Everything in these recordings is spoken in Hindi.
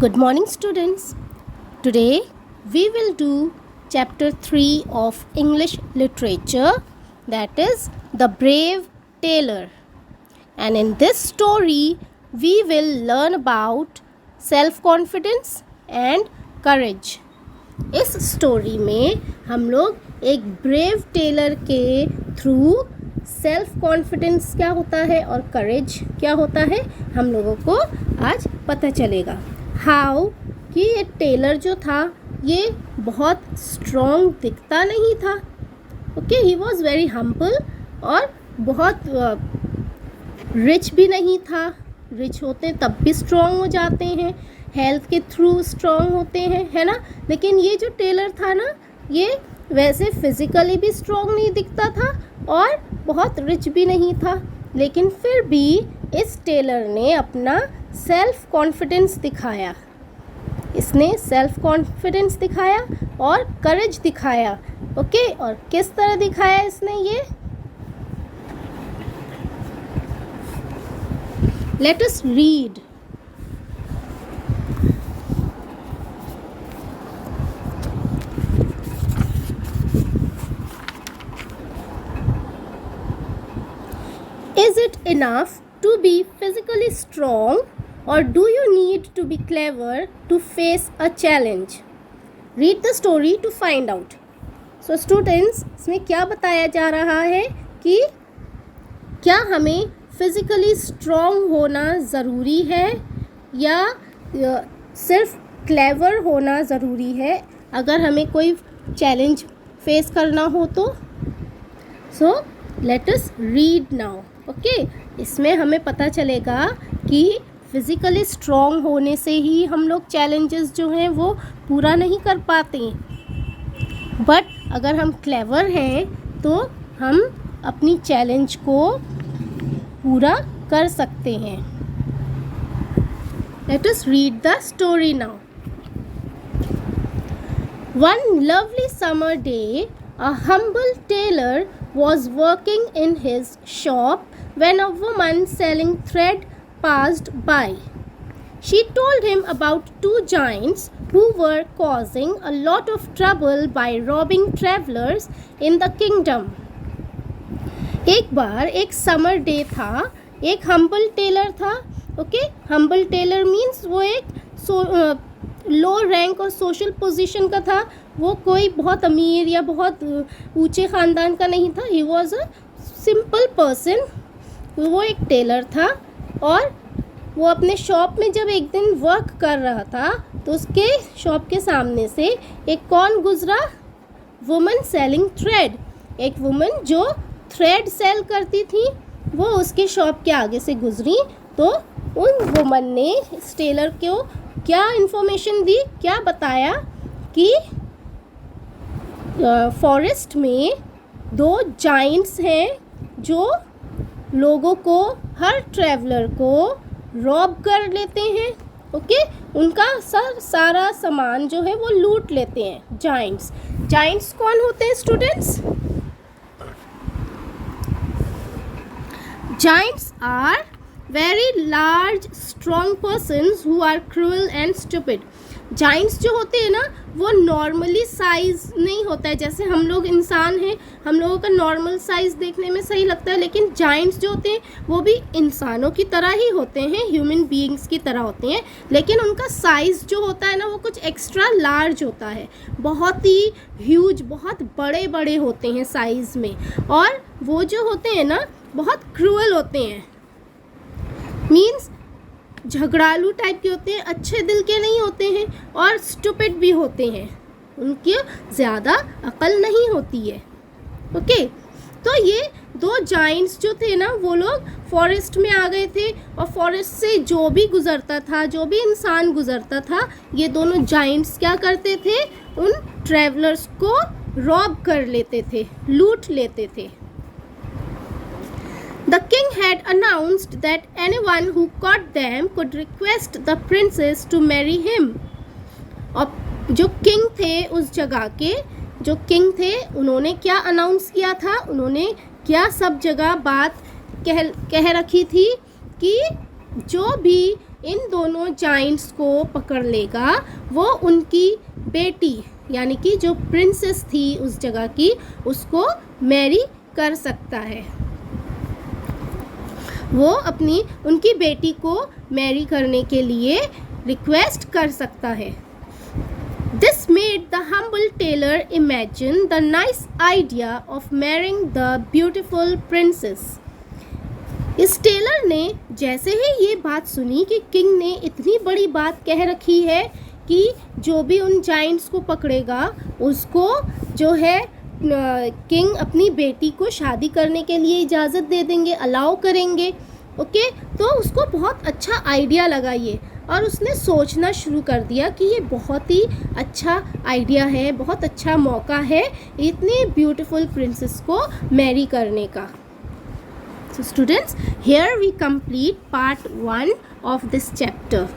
Good morning, students. Today we will do chapter 3 of English literature, that is The Brave Tailor. And in this story, we will learn about self-confidence and courage. इस स्टोरी में हम लोग एक ब्रेव टेलर के थ्रू सेल्फ कॉन्फिडेंस क्या होता है और करेज क्या होता है हम लोगों को आज पता चलेगा. हाउ कि ये टेलर जो था ये बहुत स्ट्रॉन्ग दिखता नहीं था. Okay, he was very humble और बहुत रिच भी नहीं था. रिच होते तब भी स्ट्रॉन्ग हो जाते हैं, हेल्थ के थ्रू स्ट्रॉन्ग होते हैं, है ना. लेकिन ये जो टेलर था ना, ये वैसे फिज़िकली भी स्ट्रॉन्ग नहीं दिखता था और बहुत रिच भी नहीं था. लेकिन फिर भी इस टेलर ने अपना सेल्फ कॉन्फिडेंस दिखाया. इसने सेल्फ कॉन्फिडेंस दिखाया और करेज दिखाया. ओके, और किस तरह दिखाया इसने ये? Let us read. Is it enough to be physically strong, or do you need to be clever to face a challenge? Read the story to find out. So students, इसमें क्या बताया जा रहा है कि क्या हमें फिज़िकली स्ट्रॉन्ग होना ज़रूरी है या सिर्फ क्लेवर होना ज़रूरी है अगर हमें कोई चैलेंज फेस करना हो तो. So let us read now. Okay, इसमें हमें पता चलेगा कि फिज़िकली स्ट्रॉन्ग होने से ही हम लोग चैलेंजेस जो हैं वो पूरा नहीं कर पाते, बट अगर हम क्लेवर हैं तो हम अपनी चैलेंज को पूरा कर सकते हैं. Let us read the story now. One lovely summer day, a humble tailor was working in his shop when a woman selling thread passed by. She told him about two giants who were causing a lot of trouble by robbing travelers in the kingdom. एक बार एक समर डे था. एक हम्बल टेलर था. ओके, हम्बल टेलर मीन्स वो एक लो रैंक और सोशल पोजीशन का था. वो कोई बहुत अमीर या बहुत ऊंचे ख़ानदान का नहीं था. He was a simple person. वो एक टेलर था और वो अपने शॉप में जब एक दिन वर्क कर रहा था तो उसके शॉप के सामने से एक कौन गुजरा? Woman selling thread. एक वुमन जो थ्रेड सेल करती थी वो उसके शॉप के आगे से गुजरी. तो उन वुमन ने इस टेलर को क्या इन्फॉर्मेशन दी, क्या बताया कि फॉरेस्ट में दो जाइंट्स हैं जो लोगों को, हर ट्रैवलर को रॉब कर लेते हैं. ओके, उनका सारा सामान जो है वो लूट लेते हैं. जाइंट्स. जाइंट्स कौन होते हैं students? Giants are very large strong persons who are cruel and stupid. Giants जो होते हैं ना वो नॉर्मली साइज़ नहीं होता है. जैसे हम लोग इंसान हैं, हम लोगों का नॉर्मल साइज़ देखने में सही लगता है, लेकिन जाइंट्स जो होते हैं वो भी इंसानों की तरह ही होते हैं, ह्यूमन बीइंग्स की तरह होते हैं, लेकिन उनका साइज़ जो होता है ना वो कुछ एक्स्ट्रा लार्ज होता है. बहुत ही ह्यूज, बहुत बड़े बड़े होते हैं साइज़ में. और वो जो होते हैं ना बहुत क्रूअल होते हैं. मीन्स झगड़ालू टाइप के होते हैं, अच्छे दिल के नहीं होते हैं और स्टूपिड भी होते हैं. उनकी ज़्यादा अकल नहीं होती है. ओके, तो ये दो जाइंट्स जो थे ना वो लोग फॉरेस्ट में आ गए थे और फॉरेस्ट से जो भी गुज़रता था, जो भी इंसान गुज़रता था, ये दोनों जाइंट्स क्या करते थे? उन ट्रैवलर्स को रॉब कर लेते थे, लूट लेते थे. The king had announced that anyone who caught them could request the princess to marry him. और जो किंग थे उस जगह के, जो किंग थे, उन्होंने क्या अनाउंस किया था? उन्होंने क्या सब जगह बात कह रखी थी कि जो भी इन दोनों जाइंट्स को पकड़ लेगा वो उनकी बेटी यानी कि जो प्रिंसेस थी उस जगह की उसको मैरी कर सकता है। वो अपनी उनकी बेटी को मैरी करने के लिए रिक्वेस्ट कर सकता है। This made the humble tailor imagine the nice idea of marrying the beautiful princess. इस टेलर ने जैसे ही ये बात सुनी कि किंग ने इतनी बड़ी बात कह रखी है कि जो भी उन जाइंट्स को पकड़ेगा उसको जो है किंग अपनी बेटी को शादी करने के लिए इजाज़त दे देंगे, अलाउ करेंगे। ओके, तो उसको बहुत अच्छा आइडिया लगा ये, और उसने सोचना शुरू कर दिया कि ये बहुत ही अच्छा आइडिया है, बहुत अच्छा मौका है इतनी ब्यूटीफुल प्रिंसेस को मैरी करने का। So students, here we complete part 1 of this chapter.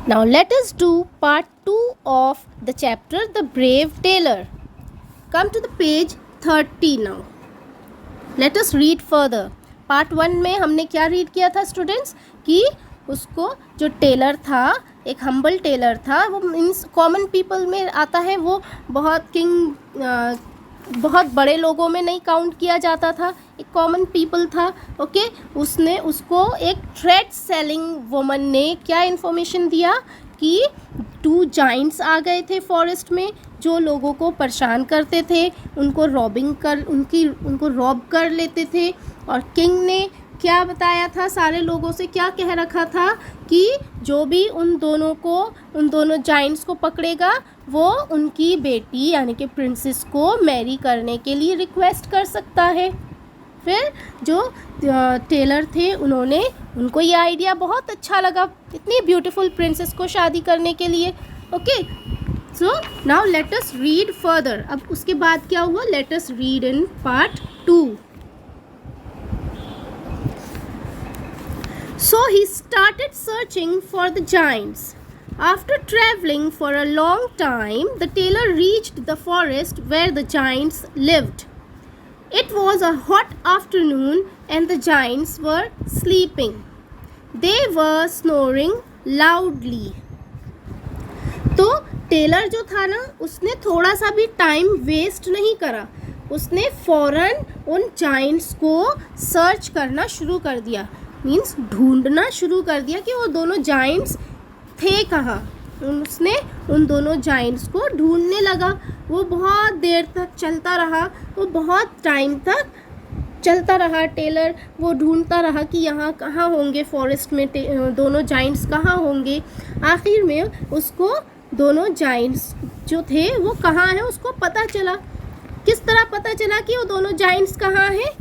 Now let us do part 2 of the chapter The Brave Tailor. Come to the page 30 now. Let us read further. Part 1 में हमने क्या रीड किया था स्टूडेंट्स कि उसको जो टेलर था, एक हम्बल टेलर था, वो मीन्स कॉमन पीपल में आता है, वो बहुत बड़े लोगों में नहीं काउंट किया जाता था, एक कॉमन पीपल था। ओके, उसने उसको एक थ्रेड सेलिंग वुमन ने क्या इन्फॉर्मेशन दिया कि 2 जाइंट्स आ गए थे फॉरेस्ट में जो लोगों को परेशान करते थे, उनको उनको रॉब कर लेते थे। और किंग ने क्या बताया था, सारे लोगों से क्या कह रखा था कि जो भी उन दोनों जाइंट्स को पकड़ेगा वो उनकी बेटी यानी कि प्रिंसेस को मैरी करने के लिए रिक्वेस्ट कर सकता है। फिर जो टेलर थे उनको ये आइडिया बहुत अच्छा लगा इतनी ब्यूटीफुल प्रिंसेस को शादी करने के लिए। Okay, so now let us read further. अब उसके बाद क्या हुआ, let us read in part 2। So he started searching for the giants. After traveling for a long time, the tailor reached the forest where the giants lived. It was a hot afternoon and the giants were sleeping. They were snoring loudly. तो टेलर जो था ना, उसने थोड़ा सा भी टाइम वेस्ट नहीं करा, उसने फ़ौरन उन जाइंट्स को सर्च करना शुरू कर दिया, मीन्स ढूंढना शुरू कर दिया कि वो दोनों जाइंट्स थे कहाँ। उसने उन दोनों जाइंट्स को ढूंढने लगा। वो बहुत देर तक चलता रहा, वो बहुत टाइम तक चलता रहा टेलर, वो ढूंढता रहा कि यहाँ कहाँ होंगे, फॉरेस्ट में दोनों जाइंट्स कहाँ होंगे। आखिर में उसको दोनों जाइंट्स जो थे वो कहाँ हैं उसको पता चला। किस तरह पता चला कि वो दोनों जाइंट्स कहाँ हैं?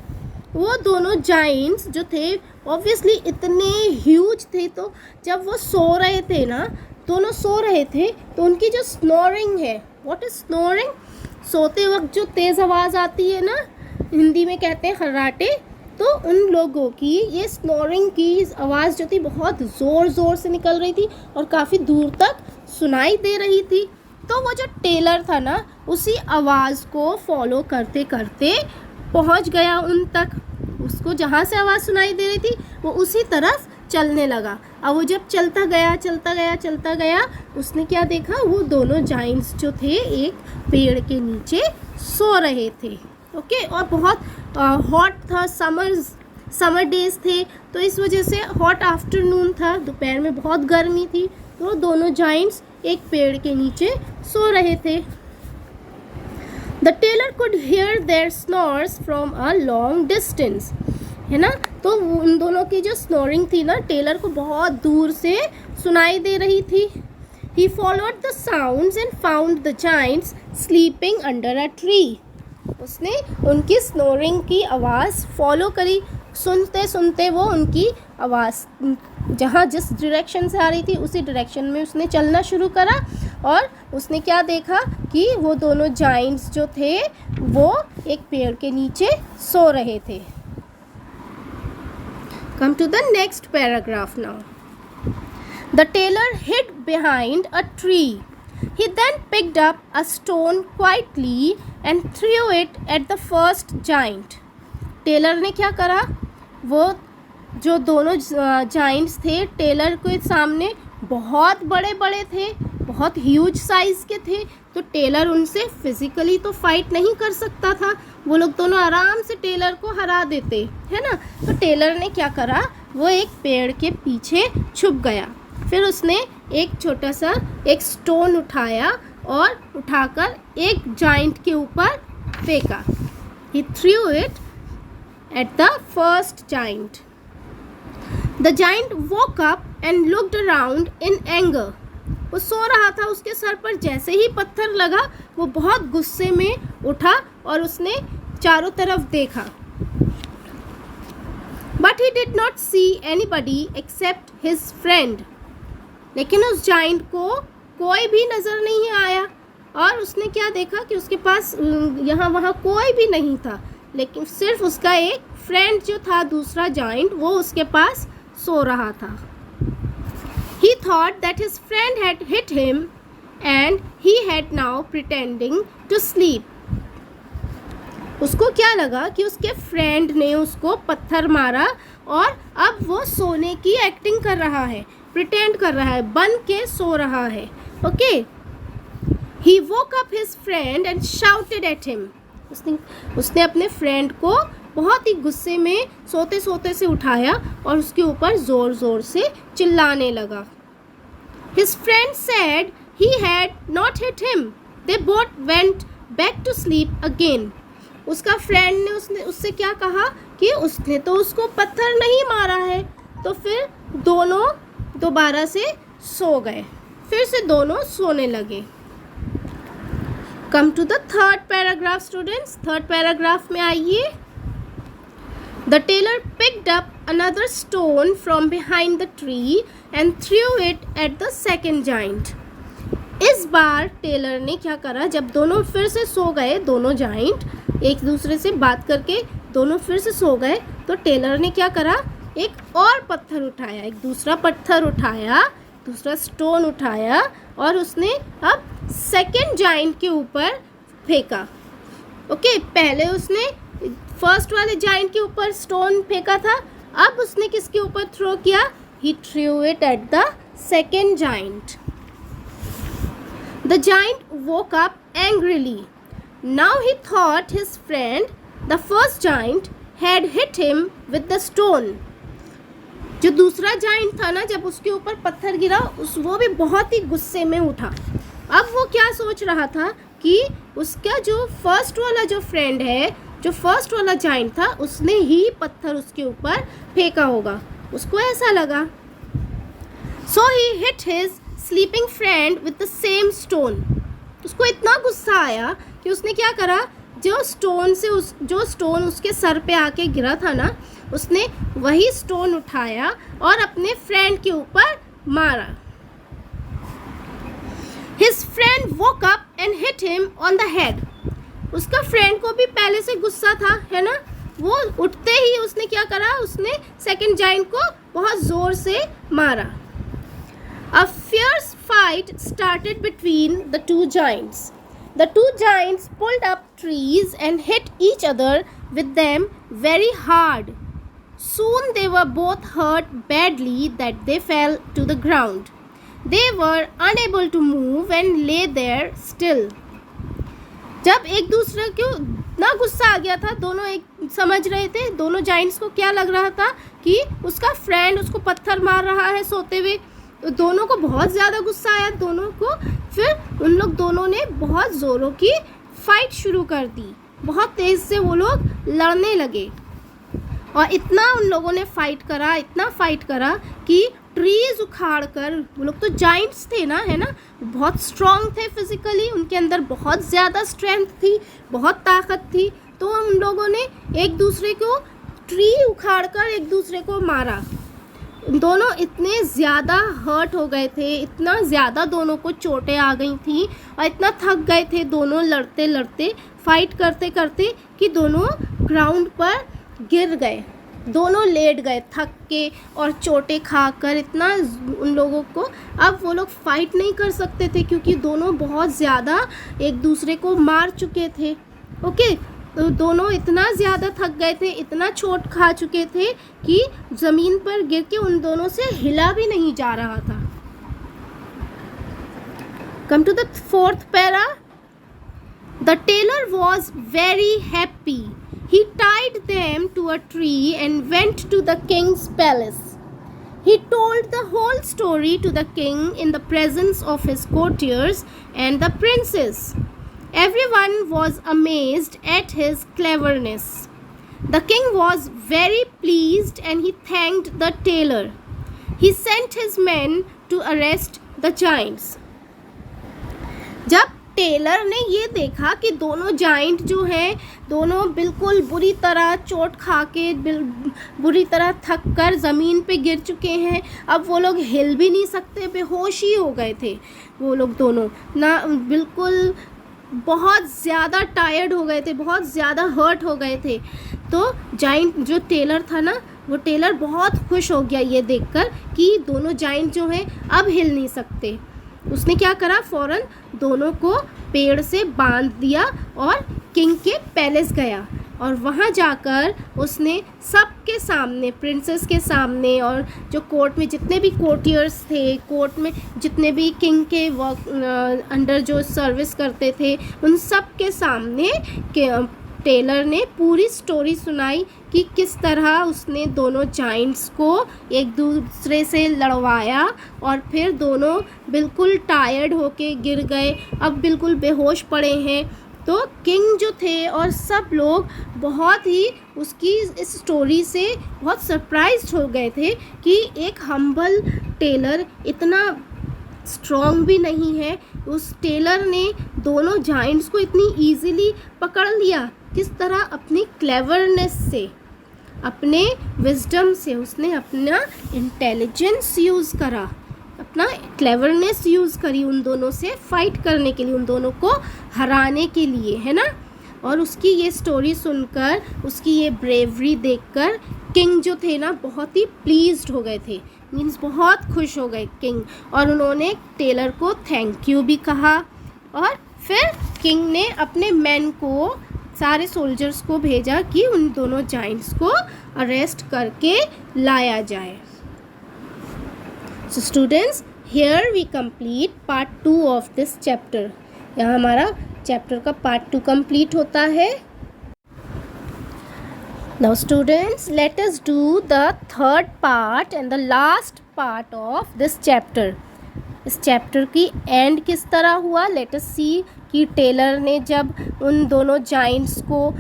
वो दोनों जाइंट्स जो थे ऑब्वियसली इतने ह्यूज थे, तो जब वो सो रहे थे ना, दोनों सो रहे थे, तो उनकी जो स्नोरिंग है, व्हाट इज स्नोरिंग, सोते वक्त जो तेज़ आवाज़ आती है ना, हिंदी में कहते हैं खर्राटे, तो उन लोगों की ये स्नोरिंग की आवाज़ जो थी बहुत ज़ोर से निकल रही थी और काफ़ी दूर तक सुनाई दे रही थी। तो वो जो टेलर था ना, उसी आवाज़ को फॉलो करते करते पहुंच गया उन तक। उसको जहाँ से आवाज़ सुनाई दे रही थी वो उसी तरफ चलने लगा। अब वो जब चलता गया, उसने क्या देखा, वो दोनों जाइंट्स जो थे एक पेड़ के नीचे सो रहे थे। ओके, और बहुत हॉट था, समर डेज थे, तो इस वजह से हॉट आफ्टरनून था, दोपहर में बहुत गर्मी थी, तो दोनों जाइंट्स एक पेड़ के नीचे सो रहे थे। The tailor could hear their snores from a long distance. है ना, तो उन दोनों की जो स्नोरिंग थी ना, टेलर को बहुत दूर से सुनाई दे रही थी। He followed the sounds and found the giants sleeping under a tree. उसने उनकी स्नोरिंग की आवाज़ फॉलो करी, सुनते सुनते वो उनकी आवाज़ जहाँ जिस डायरेक्शन से आ रही थी उसी डायरेक्शन में उसने चलना शुरू करा, और उसने क्या देखा कि वो दोनों जाइंट्स जो थे वो एक पेड़ के नीचे सो रहे थे। Come to the next paragraph now. The tailor hid behind a tree. He then picked up a stone quietly and threw it at the first giant. Tailor ने क्या करा, वो जो दोनों जाइंट्स थे टेलर के सामने बहुत बड़े बड़े थे, बहुत ह्यूज साइज़ के थे, तो टेलर उनसे फिज़िकली तो फाइट नहीं कर सकता था। वो लोग दोनों आराम से टेलर को हरा देते, है ना। तो टेलर ने क्या करा, वो एक पेड़ के पीछे छुप गया। फिर उसने एक छोटा सा एक स्टोन उठाया और उठाकर एक जाइंट के ऊपर फेंका। He threw it at the first giant. The giant woke up and looked around in anger. वो सो रहा था, उसके सर पर जैसे ही पत्थर लगा वो बहुत गुस्से में उठा और उसने चारों तरफ देखा। But he did not see anybody except his friend. लेकिन उस जाइंट को कोई भी नज़र नहीं आया और उसने क्या देखा कि उसके पास यहाँ वहाँ कोई भी नहीं था, लेकिन सिर्फ उसका एक फ्रेंड जो था, दूसरा जाइंट, वो उसके पास सो रहा था। He thought that his friend had hit him and he had now pretending to sleep. उसको क्या लगा कि उसके फ्रेंड ने उसको पत्थर मारा और अब वो सोने की एक्टिंग कर रहा है, प्रिटेंड कर रहा है, बन के सो रहा है। Okay, He woke up his friend and shouted at him. उसने अपने फ्रेंड को बहुत ही गुस्से में सोते सोते से उठाया और उसके ऊपर ज़ोर ज़ोर से चिल्लाने लगा। His friend said he had not hit him. They both went back to sleep again. उसका फ्रेंड ने उससे क्या कहा कि उसने तो उसको पत्थर नहीं मारा है, तो फिर दोनों दोबारा से सो गए, फिर से दोनों सोने लगे। Come to the third paragraph, students. Third paragraph में आइए। The tailor picked up another stone from behind the tree and threw it at the second giant. इस बार टेलर ने क्या करा, जब दोनों फिर से सो गए, दोनों जाइंट एक दूसरे से बात करके दोनों फिर से सो गए, तो टेलर ने क्या करा, एक और पत्थर उठाया, एक दूसरा पत्थर उठाया, दूसरा स्टोन उठाया और उसने अब सेकेंड जाइंट के ऊपर फेंका। ओके, पहले उसने फर्स्ट वाले जाइंट के ऊपर स्टोन फेंका था, अब उसने किसके ऊपर थ्रो किया, he threw it at the second giant. The giant woke up angrily. Now he thought his friend, the first giant, had hit him with the stone. जो दूसरा जाइंट था ना, जब उसके ऊपर पत्थर गिरा वो भी बहुत ही गुस्से में उठा। अब वो क्या सोच रहा था कि उसका जो फर्स्ट वाला जो फ्रेंड है, जो फर्स्ट वाला जाइंट था, उसने ही पत्थर उसके ऊपर फेंका होगा, उसको ऐसा लगा। So he hit his sleeping friend with the same stone. उसको इतना गुस्सा आया कि उसने क्या करा, जो स्टोन उसके सर पे आके गिरा था ना, उसने वही स्टोन उठाया और अपने फ्रेंड के ऊपर मारा। His friend woke up and hit him on the head. उसका फ्रेंड को भी पहले से गुस्सा था, है ना, वो उठते ही उसने क्या करा, उसने सेकंड जाइंट को बहुत ज़ोर से मारा। A fierce fight started between the two giants. The two giants pulled up trees and hit each other with them very hard. Soon they were both hurt badly that they fell to the ground. They were unable to move and lay there still. जब एक दूसरे को इतना गुस्सा आ गया था, दोनों एक समझ रहे थे, दोनों जाइंट्स को क्या लग रहा था कि उसका फ्रेंड उसको पत्थर मार रहा है सोते हुए, दोनों को बहुत ज़्यादा गुस्सा आया दोनों को। फिर उन लोग दोनों ने बहुत ज़ोरों की फाइट शुरू कर दी, बहुत तेज़ से वो लोग लड़ने लगे और इतना उन लोगों ने इतना फाइट करा कि ट्रीज उखाड़ कर, वो लोग तो जाइंट्स थे ना, है ना, बहुत स्ट्रॉन्ग थे फिजिकली, उनके अंदर बहुत ज़्यादा स्ट्रेंथ थी, बहुत ताकत थी, तो उन लोगों ने एक दूसरे को ट्री उखाड़ कर एक दूसरे को मारा। दोनों इतने ज़्यादा हर्ट हो गए थे, इतना ज़्यादा दोनों को चोटें आ गई थी और इतना थक गए थे दोनों लड़ते लड़ते, फाइट करते करते, कि दोनों ग्राउंड पर गिर गए, दोनों लेट गए थक के और चोटें खाकर। इतना उन लोगों को, अब वो लोग फाइट नहीं कर सकते थे क्योंकि दोनों बहुत ज़्यादा एक दूसरे को मार चुके थे। ओके, तो दोनों इतना ज़्यादा थक गए थे, इतना चोट खा चुके थे कि ज़मीन पर गिर के उन दोनों से हिला भी नहीं जा रहा था. Come to the fourth para. The tailor was very happy. He tied them to a tree and went to the king's palace. He told the whole story to the king in the presence of his courtiers and the princess. Everyone was amazed at his cleverness. The king was very pleased and he thanked the tailor. He sent his men to arrest the giants. जब टेलर ने ये देखा कि दोनों जाइंट जो हैं दोनों बिल्कुल बुरी तरह चोट खा के बुरी तरह थक कर ज़मीन पे गिर चुके हैं, अब वो लोग हिल भी नहीं सकते, बेहोश ही हो गए थे वो लोग दोनों ना, बिल्कुल बहुत ज़्यादा टायर्ड हो गए थे, बहुत ज़्यादा हर्ट हो गए थे. तो जाइंट जो टेलर था ना, वो टेलर बहुत खुश हो गया ये देखकर कि दोनों जाइंट जो हैं अब हिल नहीं सकते. उसने क्या करा, फ़ौरन दोनों को पेड़ से बांध दिया और किंग के पैलेस गया और वहाँ जाकर उसने सबके सामने, प्रिंसेस के सामने और जो कोर्ट में जितने भी कोर्टियर्स थे, कोर्ट में जितने भी किंग के वर्क अंडर जो सर्विस करते थे, उन सब के सामने टेलर ने पूरी स्टोरी सुनाई कि किस तरह उसने दोनों जाइंट्स को एक दूसरे से लड़वाया और फिर दोनों बिल्कुल टायर्ड होके गिर गए, अब बिल्कुल बेहोश पड़े हैं. तो किंग जो थे और सब लोग बहुत ही उसकी इस स्टोरी से बहुत सरप्राइज्ड हो गए थे कि एक हम्बल टेलर, इतना स्ट्रॉन्ग भी नहीं है, उस टेलर ने दोनों जाइंट्स को इतनी इजीली पकड़ लिया. किस तरह अपनी क्लेवरनेस से, अपने विजडम से उसने अपना इंटेलिजेंस यूज़ करा, अपना क्लेवरनेस यूज़ करी उन दोनों से फाइट करने के लिए, उन दोनों को हराने के लिए, है ना. और उसकी ये स्टोरी सुनकर, उसकी ये ब्रेवरी देखकर किंग जो थे ना बहुत ही प्लीज्ड हो गए थे, मीन्स बहुत खुश हो गए किंग, और उन्होंने टेलर को थैंक यू भी कहा. और फिर किंग ने अपने मैन को, सारे सोल्जर्स को भेजा कि उन दोनों जाइंट्स को अरेस्ट करके लाया जाए. So students, here we complete part 2 of this chapter. यहाँ हमारा चैप्टर का पार्ट 2 कंप्लीट होता है. Now students, let us do the third part and the last part of this chapter. इस चैप्टर की एंड किस तरह हुआ, लेट अस सी कि टेलर ने जब उन दोनों जाइंट्स को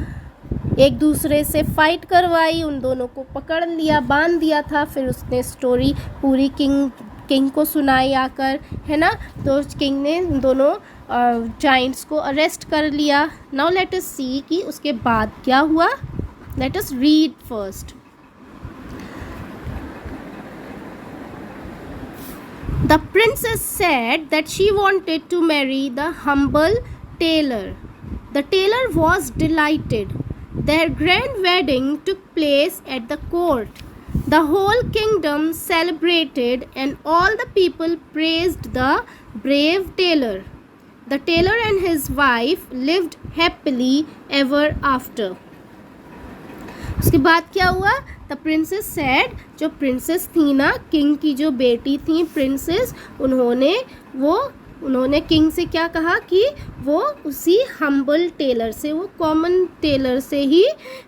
एक दूसरे से फाइट करवाई, उन दोनों को पकड़ लिया, बांध दिया था, फिर उसने स्टोरी पूरी किंग को सुनाई आकर, है ना. तो किंग ने दोनों जाइंट्स को अरेस्ट कर लिया. नाउ लेट अस सी कि उसके बाद क्या हुआ. Let us read first. The princess said that she wanted to marry the humble tailor. The tailor was delighted. Their grand wedding took place at the court. The whole kingdom celebrated and all the people praised the brave tailor. The tailor and his wife lived happily ever after. उसके बाद क्या हुआ. द प्रिंसेस सैड, जो प्रिंसेस थी ना, किंग की जो बेटी थी प्रिंसेस, उन्होंने किंग से क्या कहा कि वो उसी हम्बल टेलर से, वो कॉमन टेलर से ही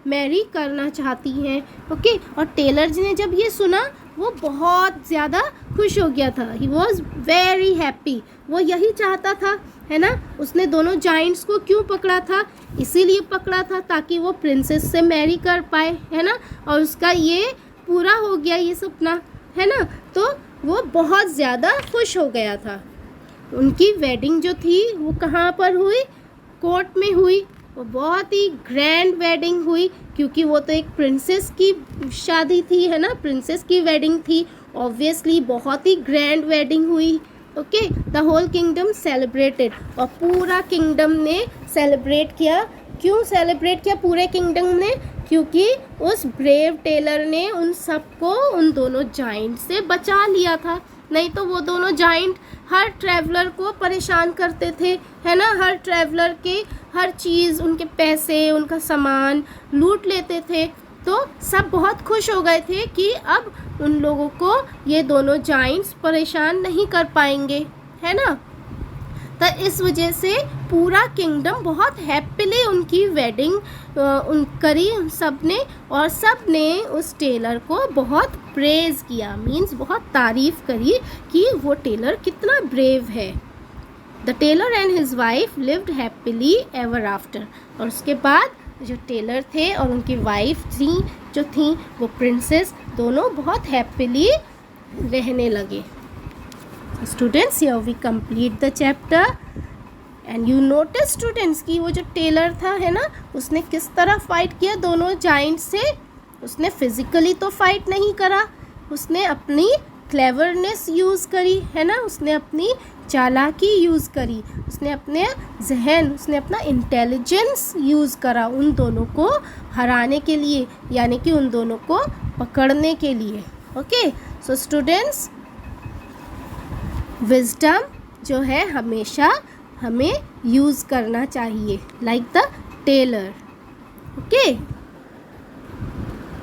मैरी करना चाहती हैं. ओके. और टेलर जी ने जब ये सुना वो बहुत ज़्यादा खुश हो गया था. He was very happy. वो यही चाहता था, है ना. उसने दोनों जाइंट्स को क्यों पकड़ा था, इसीलिए पकड़ा था ताकि वो प्रिंसेस से मैरी कर पाए, है ना. और उसका ये पूरा हो गया ये सपना, है ना. तो वो बहुत ज़्यादा खुश हो गया था. उनकी वेडिंग जो थी वो कहाँ पर हुई, कोर्ट में हुई. वो बहुत ही ग्रैंड वेडिंग हुई क्योंकि वो तो एक प्रिंसेस की शादी थी, है ना. प्रिंसेस की वेडिंग थी, ऑब्वियसली बहुत ही ग्रैंड वेडिंग हुई. Okay. The whole kingdom celebrated, और पूरा किंगडम ने सेलिब्रेट किया. क्यों सेलिब्रेट किया पूरे किंगडम ने, क्योंकि उस ब्रेव टेलर ने उन सबको उन दोनों जाइंट से बचा लिया था. नहीं तो वो दोनों जाइंट हर ट्रैवलर को परेशान करते थे, है ना। हर ट्रैवलर के हर चीज़, उनके पैसे, उनका सामान लूट लेते थे। तो सब बहुत खुश हो गए थे कि अब उन लोगों को ये दोनों जाइंट्स परेशान नहीं कर पाएंगे, है ना। तो इस वजह से पूरा किंगडम बहुत हैप्पीली उनकी वेडिंग करी सब ने, और सब ने उस टेलर को बहुत प्रेज़ किया, मीन्स बहुत तारीफ़ करी कि वो टेलर कितना ब्रेव है। The tailor and his wife lived happily ever after. और उसके बाद जो टेलर थे और उनकी वाइफ थी वो प्रिंसेस, दोनों बहुत हैप्पीली रहने लगे। Students, here we complete the chapter and you notice students कि वो जो टेलर था, है ना, उसने किस तरह फाइट किया दोनों जाइंट से। उसने फिजिकली तो फाइट नहीं करा, उसने अपनी क्लेवरनेस यूज़ करी, है ना, उसने अपनी चालाकी यूज़ करी, उसने अपने जहन, उसने अपना इंटेलिजेंस यूज़ करा उन दोनों को हराने के लिए, यानी कि उन दोनों को पकड़ने के लिए। ओके, सो स्टूडेंट्स, विजडम जो है हमेशा हमें यूज़ करना चाहिए, लाइक द टेलर। ओके।